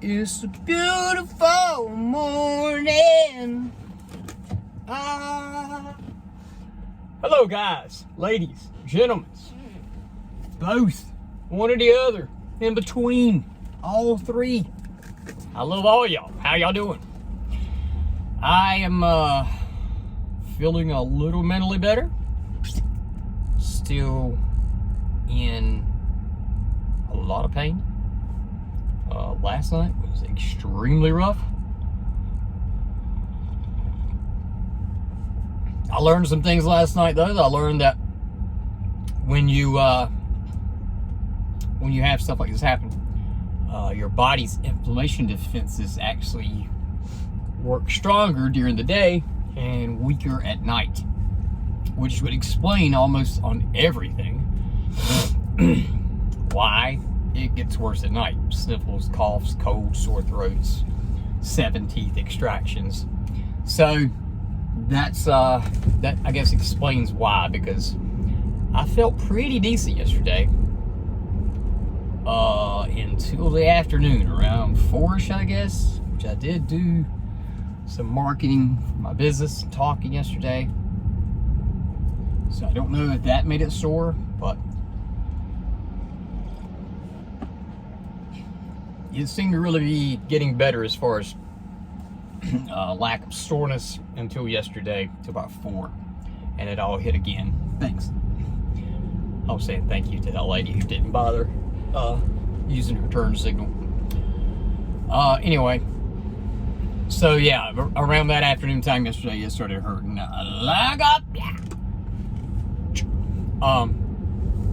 It's a beautiful morning. Hello, guys, ladies, gentlemen, both, one or the other, in between, all three. I love all y'all. How y'all doing? I am feeling a little mentally better. Still in a lot of pain. Last night was extremely rough. I learned some things last night, though. I learned that when you have stuff like this happen, your body's inflammation defenses actually work stronger during the day and weaker at night, which would explain almost on everything why it gets worse at night. Sniffles, coughs, colds, sore throats, 7 teeth extractions. So that I guess explains why, because I felt pretty decent yesterday until the afternoon, around 4ish, I guess, which I did do some marketing for my business and talking yesterday. So I don't know if that made it sore, but it seemed to really be getting better as far as lack of soreness until yesterday, to about 4, and it all hit again. Thanks. I was saying thank you to that lady who didn't bother using her turn signal. Anyway, so yeah, around that afternoon time yesterday, it started hurting.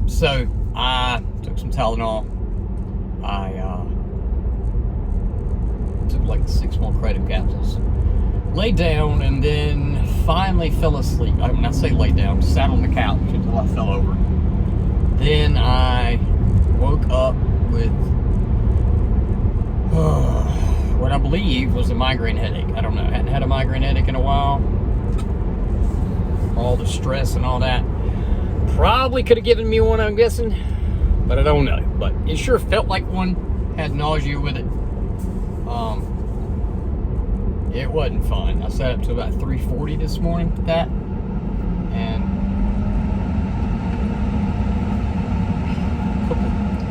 So I took some Tylenol. I took like 6 more Kratom capsules, laid down, and then finally fell asleep. I mean, I say laid down, sat on the couch until I fell over. Then I woke up with what I believe was a migraine headache. I don't know. I hadn't had a migraine headache in a while. All the stress and all that probably could have given me one, I'm guessing, but I don't know. But it sure felt like one. Had nausea with it. It wasn't fun. I sat up to about 3:40 this morning with that, and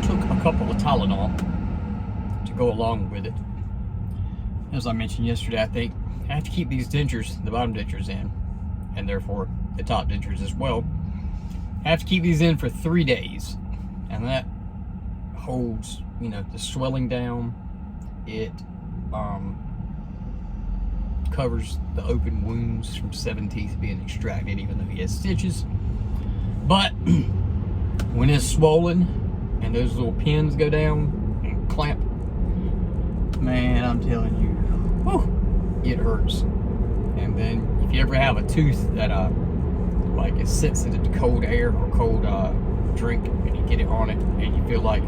took a couple of Tylenol to go along with it. As I mentioned yesterday, I think I have to keep these dentures, the bottom dentures, in, and therefore the top dentures as well. I have to keep these in for 3 days, and that holds, the swelling down. It covers the open wounds from 7 teeth being extracted, even though he has stitches. But when it's swollen and those little pins go down and clamp, man, I'm telling you, whew, it hurts. And then if you ever have a tooth that like is sensitive to cold air or cold drink, and you get it on it, and you feel like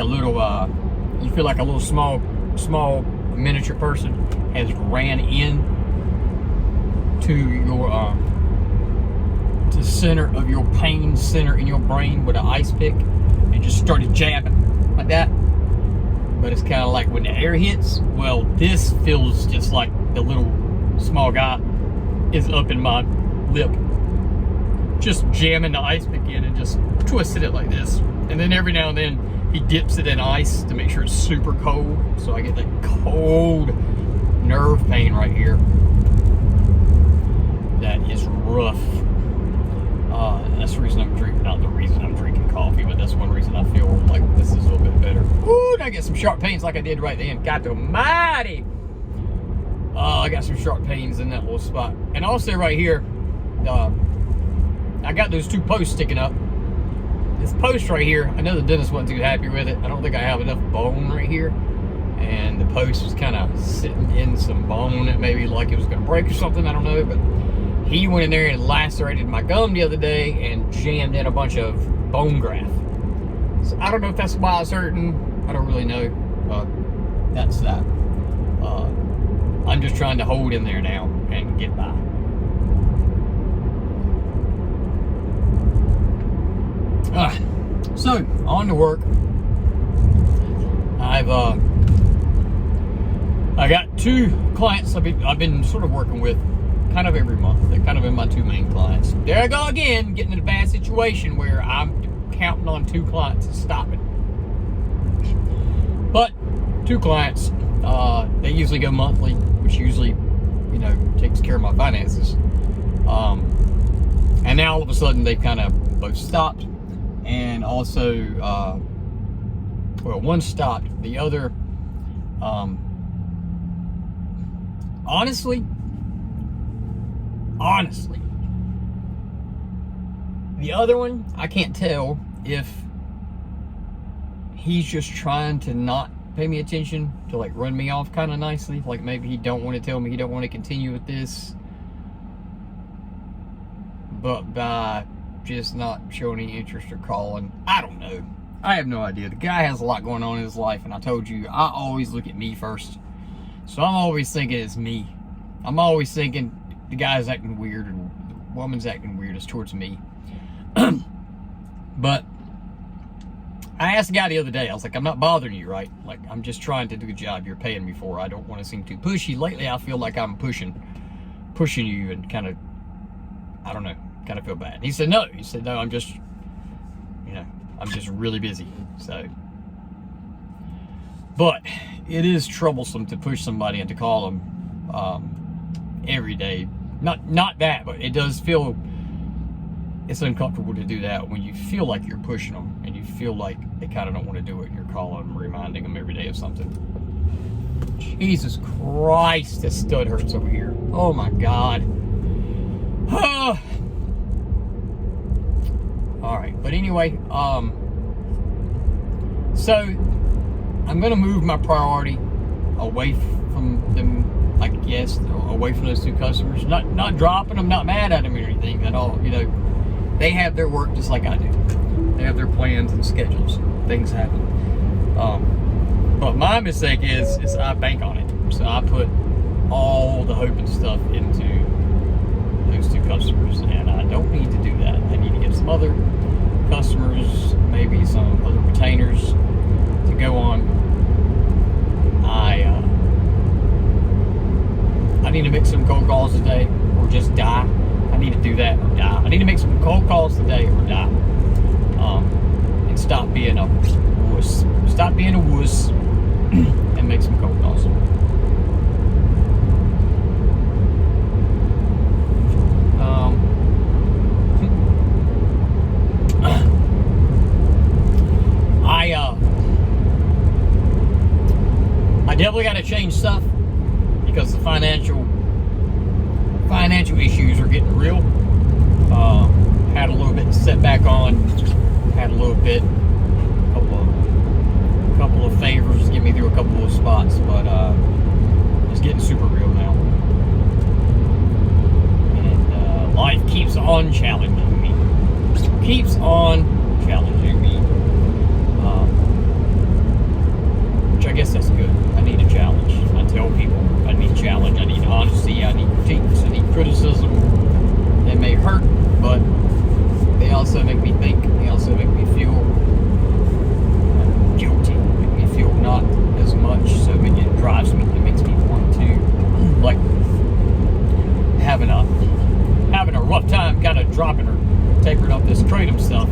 a little small miniature person has ran in to your to center of your pain center in your brain with an ice pick and just started jabbing like that. But it's kind of like when the air hits. Well, this feels just like the little small guy is up in my lip, just jamming the ice pick in and just twisting it like this. And then every now and then he dips it in ice to make sure it's super cold. So I get that cold nerve pain right here. That is rough. That's the reason I'm drinking, not the reason I'm drinking coffee, but that's one reason I feel like this is a little bit better. Ooh, and I get some sharp pains like I did right then. God almighty. I got some sharp pains in that little spot. And also right here, I got those 2 posts sticking up. This post right here, I know the dentist wasn't too happy with it. I don't think I have enough bone right here. And the post was kind of sitting in some bone that maybe like it was going to break or something. I don't know. But he went in there and lacerated my gum the other day and jammed in a bunch of bone graft. So I don't know if that's why it's hurting. I don't really know. But that's that. I'm just trying to hold in there now and get by. So, on to work. I've two clients I've been sort of working with kind of every month. They're kind of in my two main clients. There I go again, getting in a bad situation where I'm counting on two clients to stop it. But two clients, they usually go monthly, which usually, takes care of my finances. And now all of a sudden they've kind of both stopped. And also, one stopped. The other, honestly, the other one, I can't tell if he's just trying to not pay me attention, to like run me off kind of nicely. Like maybe he don't want to tell me he don't want to continue with this, but by just not showing any interest or calling, I don't know. I have no idea. The guy has a lot going on in his life, and I told you, I always look at me first. So I'm always thinking it's me. I'm always thinking the guy's acting weird and the woman's acting weird. It's towards me. But I asked the guy the other day, I was like, I'm not bothering you, right? Like, I'm just trying to do the job you're paying me for. I don't want to seem too pushy. Lately, I feel like I'm pushing you and kind of, I don't know, kind of feel bad. And he said, no, I'm just really busy. So, but it is troublesome to push somebody and to call them every day. Not that, but it does feel, it's uncomfortable to do that when you feel like you're pushing them and you feel like they kind of don't want to do it, and you're calling them, reminding them every day of something. Jesus Christ, this stud hurts over here. Oh my God. All right, but anyway, so I'm gonna move my priority away from them, I guess, away from those two customers. Not dropping them, not mad at them or anything at all. They have their work just like I do. They have their plans and schedules. Things happen. But my mistake is I bank on it. So I put all the hope and stuff into those two customers, and I don't need to do that. I need to get some other customers, maybe some other retainers to go on. I need to make some cold calls today, or just die. I need to do that or die. I need to make some cold calls today or die. And stop being a wuss. Stop being a wuss and make some cold calls. I definitely got to change stuff because the financial issues are getting real. Had a little bit to set back on. Had a little bit, couple of favors to get me through a couple of spots, but it's getting super real now. And life keeps on challenging me. Keeps on challenging me. Which I guess that's good. I need a challenge. I tell people I need challenge. I need honesty. I need critiques. I need criticism. They may hurt, but they also make me think. They also make me feel guilty. Make me feel not as much. So it drives me. It makes me want to, like, having a rough time, kind of dropping her, tapering off this kratom stuff.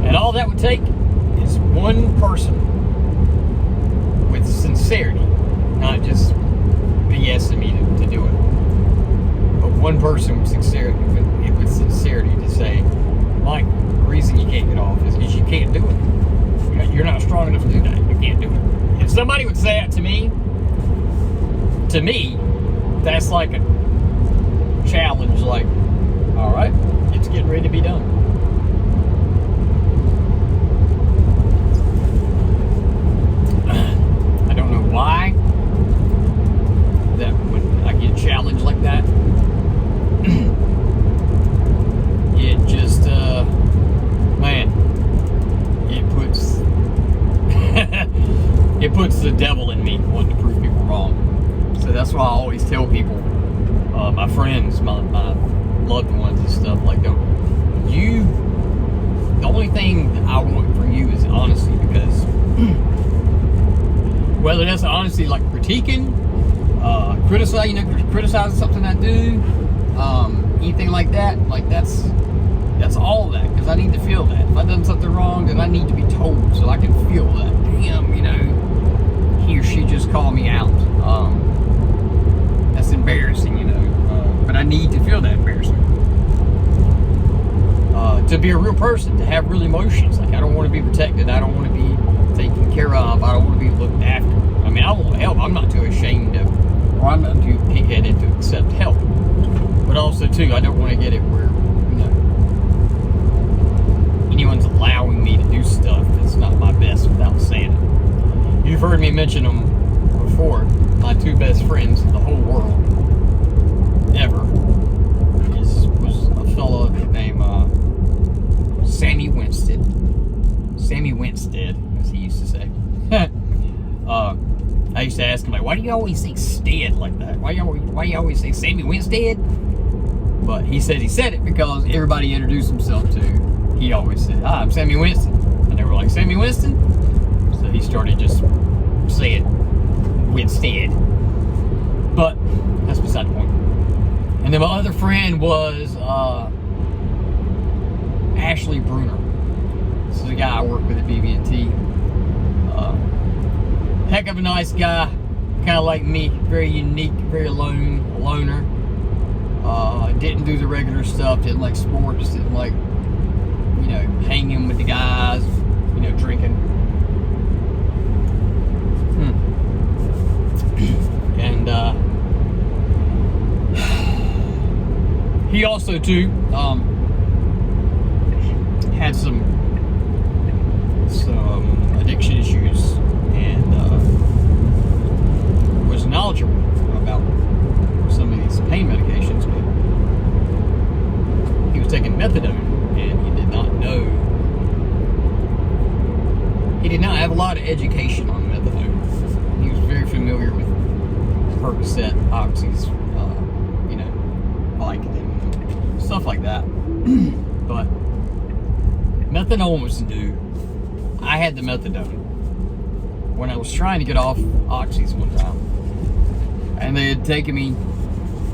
And all that would take is one person with sincerity, not just BSing me to do it, but one person with sincerity to say, Mike, the reason you can't get off is because you can't do it. You're not strong enough to do that. You can't do it. If somebody would say that to me, that's like a challenge. Like, all right, it's getting ready to be done. Why that when I get challenged like that, it just man, it puts the devil in me wanting to prove people wrong. So that's why I always tell people, my friends, my loved ones and stuff, like, the only thing I want from you is honesty, because whether that's honestly like critiquing, criticizing something I do, anything like that, like that's all that, because I need to feel that. If I've done something wrong, then I need to be told so I can feel that. Damn, he or she just called me out. That's embarrassing, but I need to feel that embarrassment. To be a real person, to have real emotions. Like, I don't want to be protected. I don't want to be taken care of. I don't want to be looked after. I mean, I want help. I'm not too ashamed of, or I'm not too pig-headed to accept help. But also, too, I don't want to get it where, anyone's allowing me to do stuff that's not my best without saying it. You've heard me mention them before. My two best friends in the whole world, ever, was a fella named Sammy Winstead, as he used to say. I used to ask him, like, why do you always say Stead like that? Why you always say Sammy Winstead? But he said it because everybody introduced himself to. He always said, "Hi, I'm Sammy Winston," and they were like, "Sammy Winston?" So he started just saying Winstead. But that's beside the point. And then my other friend was Ashley Bruner. This is a guy I work with at BB&T. Heck of a nice guy, kind of like me, very unique, very loner. Didn't do the regular stuff, didn't like sports, didn't like, hanging with the guys, drinking. And he also too had some addiction issues, and was knowledgeable about some of these pain medications, but he was taking methadone, and he did not know. He did not have a lot of education on methadone. He was very familiar with Percocet, Oxys, Vicodin, stuff like that. But methadone was new. I had the methadone when I was trying to get off Oxys one time, and they had taken me,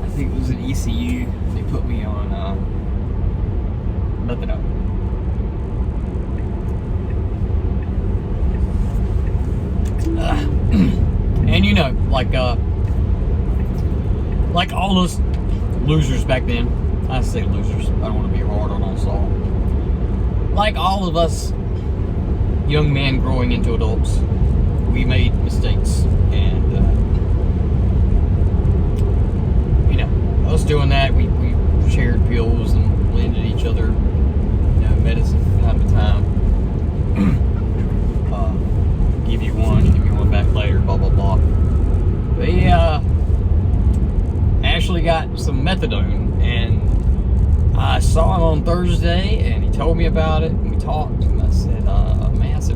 I think it was an ECU, they put me on methadone. And like all those losers back then, I say losers, I don't want to be hard on us all. Like all of us young men growing into adults, we made mistakes, and us doing that, we shared pills and lended each other medicine from time to time. Give you one back later, blah blah blah. But Ashley got some methadone, and I saw him on Thursday, and he told me about it, and we talked, and I said,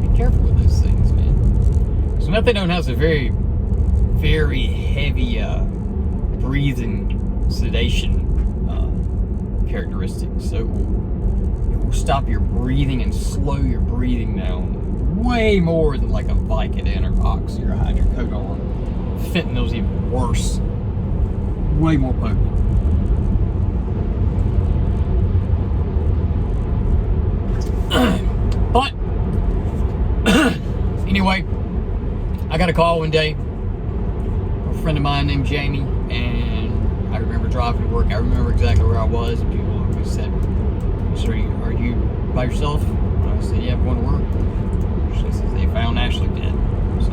be careful with those things, man. So methadone has a very, very heavy breathing sedation characteristics. So it will stop your breathing and slow your breathing down way more than like a Vicodin or Oxy or hydrocodone. Fentanyl's even worse. Way more potent. But anyway, I got a call one day from a friend of mine named Jamie, and I remember driving to work. I remember exactly where I was, and people always said, "So are you by yourself?" And I said, "Yeah, I'm going to work." She says, "They found Ashley dead." So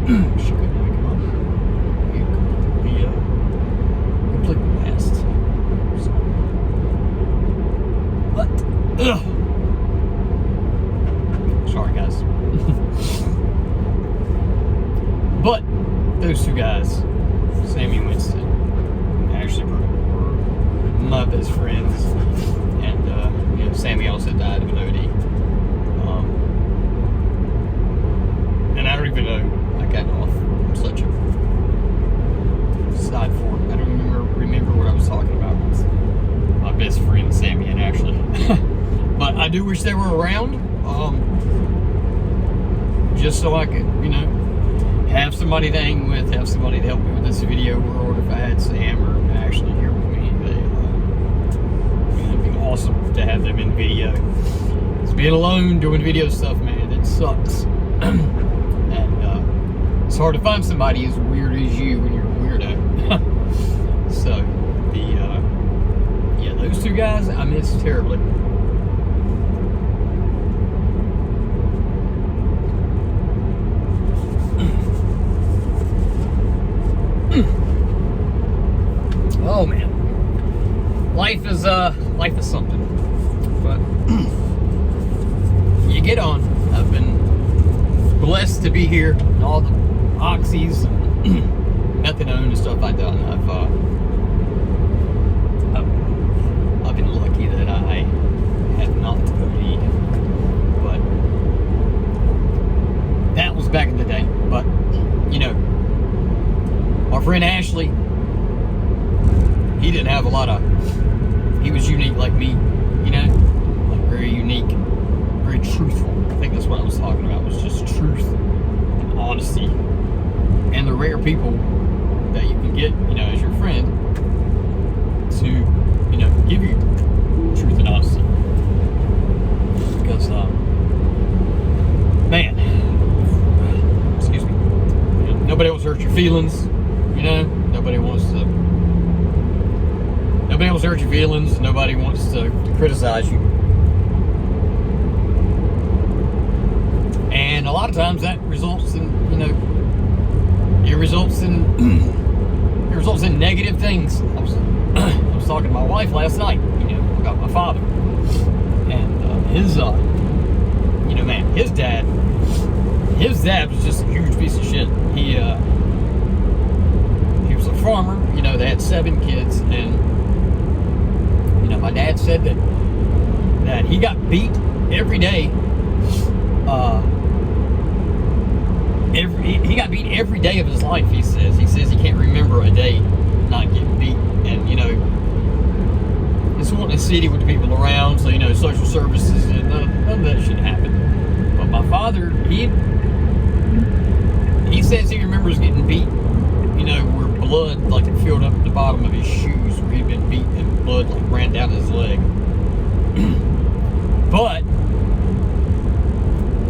She couldn't even come up. We completely passed. So, but, sorry guys. But those two guys, Sammy and Winston, actually were my best friends, and Sammy also died of an OD. And I don't even know I got off such a side fork. I don't remember what I was talking about with my best friend Sammy and Ashley. But I do wish they were around, just so I could, have somebody to hang with, have somebody to help me with this video world. If I had Sam or Ashley here with me, it'd be awesome to have them in video. Because being alone doing video stuff, man, it sucks. And it's hard to find somebody as weird as you when you're a weirdo. So, those two guys I miss terribly. Oh man, life is something, but you get on. I've been blessed to be here, and all the oxys and methadone and stuff I've done. I've been lucky that I have not OD'd, but that was back in the day. But my friend Ashley, he didn't have a lot of, he was unique like me, like very unique, very truthful. I think that's what I was talking about, was just truth and honesty. And the rare people that you can get, as your friend to, give you truth and honesty. Because, man, excuse me, nobody else hurt your feelings, nobody wants to hurt your feelings. Nobody wants to criticize you. And a lot of times that results in, it results in negative things. I was talking to my wife last night, about my father. And his dad was just a huge piece of shit. He was a farmer, they had 7 kids, and my dad said that he got beat every day. He got beat every day of his life. He says he can't remember a day not getting beat. And it's one in the city with the people around, so social services, and none of that should happen. But my father, he says he remembers getting beat. Where blood filled up the bottom of his shoes, where he'd been beat and blood ran down his leg. But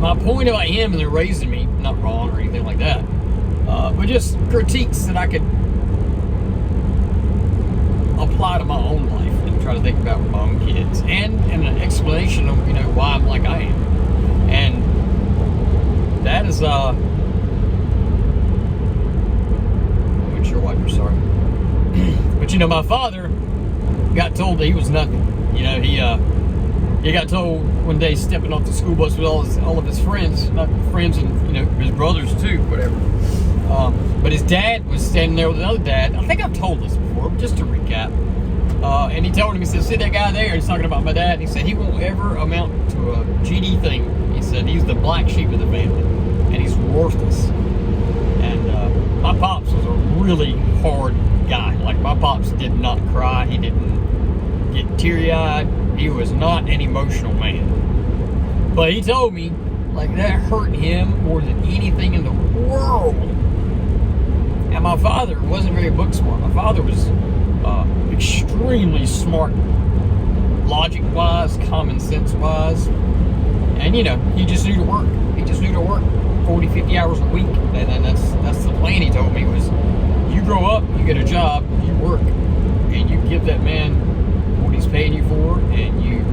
my point about him and the raising me, not wrong or anything like that, but just critiques that I could apply to my own life and try to think about with my own kids, and an explanation of why I'm like I am. And that is your wife, I'm sorry. But my father got told that he was nothing. He got told one day stepping off the school bus with all of his friends, not friends, and his brothers too, whatever. But his dad was standing there with another dad. I think I've told this before, but just to recap. And he told him, he said, "See that guy there?" He's talking about my dad. He said he won't ever amount to a GD thing. He said he's the black sheep of the family, and he's worthless. And my pops was a really hard guy. My pops did not cry. He didn't get teary-eyed. He was not an emotional man. But he told me, that hurt him more than anything in the world. And my father wasn't very book smart. My father was extremely smart, logic-wise, common sense-wise. And, he just knew to work. He just knew to work 40, 50 hours a week. And that's the plan he told me was, you grow up, you get a job, you work, and you give that man what he's paying you for, and you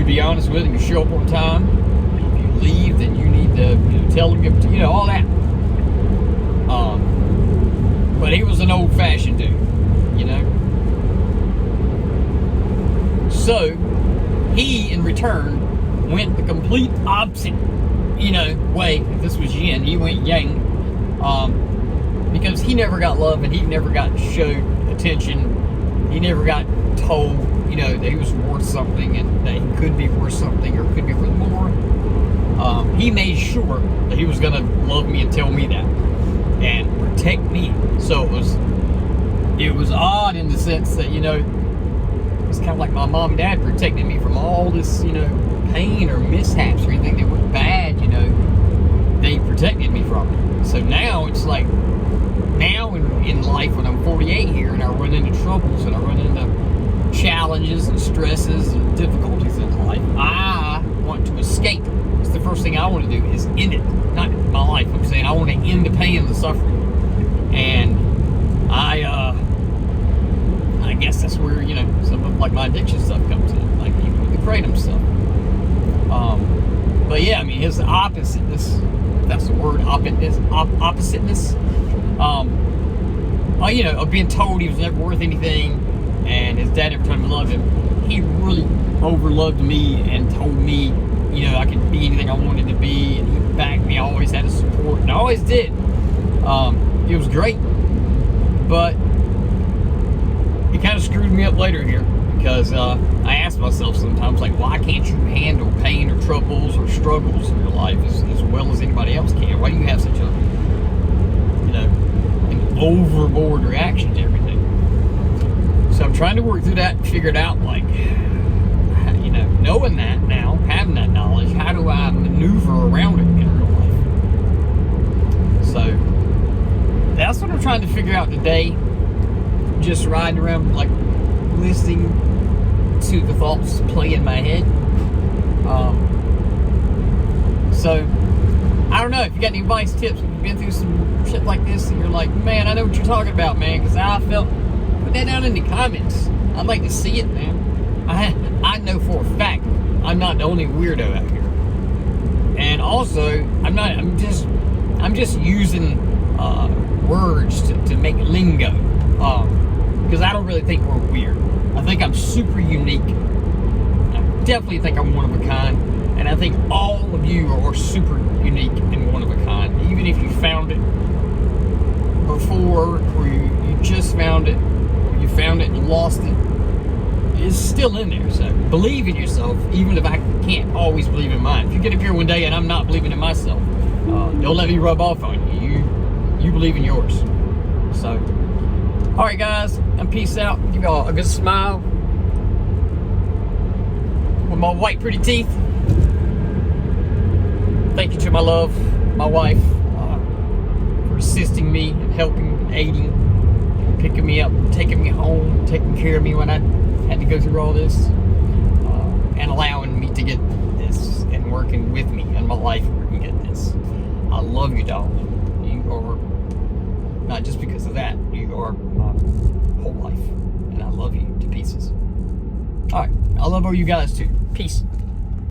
be honest with him, you show up on time. If you leave, then you need to tell him, all that. But he was an old-fashioned dude, you know. So he, in return, went the complete opposite, you know, way. If this was yin, he went yang, because he never got love and he never got showed attention. He never got told, you know, that he was worth something and that he could be worth something or could be worth more. He made sure that he was going to love me and tell me that and protect me. So it was odd in the sense that, you know, it's kind of like my mom and dad protecting me from all this, you know, pain or mishaps or anything that went bad, you know. They protected me from it. So now it's like, now in life when I'm 48 here and I run into troubles and I run into challenges and stresses and difficulties in life, I want to escape. It's the first thing I want to do is end it. Not my life, I'm saying I want to end the pain and the suffering. And I guess that's where, you know, some of like my addiction stuff comes in, like even with the kratom stuff. But yeah, I mean, his oppositeness, if that's the word, oppositeness, you know, of being told he was never worth anything, and his dad every time he loved him, he really overloved me and told me, you know, I could be anything I wanted to be, and he backed me. I always had his support, and I always did. It was great, but it kind of screwed me up later here, because I asked myself sometimes, like, why can't you handle pain or troubles or struggles in your life as well as anybody else can? Why do you have such a, you know, an overboard reaction to everything? So I'm trying to work through that and figure it out, like, you know, knowing that now, having that knowledge, how do I maneuver around it in real life? So that's what I'm trying to figure out today. Just riding around, like, listening to the thoughts play in my head. So I don't know if you got any advice, tips, if you've been through some shit like this and you're like, man, I know what you're talking about, man, because I felt, put that down in the comments. I'd like to see it, man. I know for a fact I'm not the only weirdo out here. And also, I'm just using words to make lingo. Because I don't really think we're weird. I think I'm super unique. I definitely think I'm one of a kind. And I think all of you are super unique and one of a kind. Even if you found it before, or you just found it, or you found it and lost it, it's still in there. So believe in yourself, even if I can't always believe in mine. If you get up here one day and I'm not believing in myself, don't let me rub off on you. You believe in yours. So, all right, guys, and peace out. Give y'all a good smile with my white, pretty teeth. Thank you to my love, my wife, for assisting me and helping, aiding, picking me up, taking me home, taking care of me when I had to go through all this, and allowing me to get this and working with me in my life where I can get this. I love you, dog. You are, not just because of that, you are my whole life, and I love you to pieces. All right, I love all you guys too. Peace.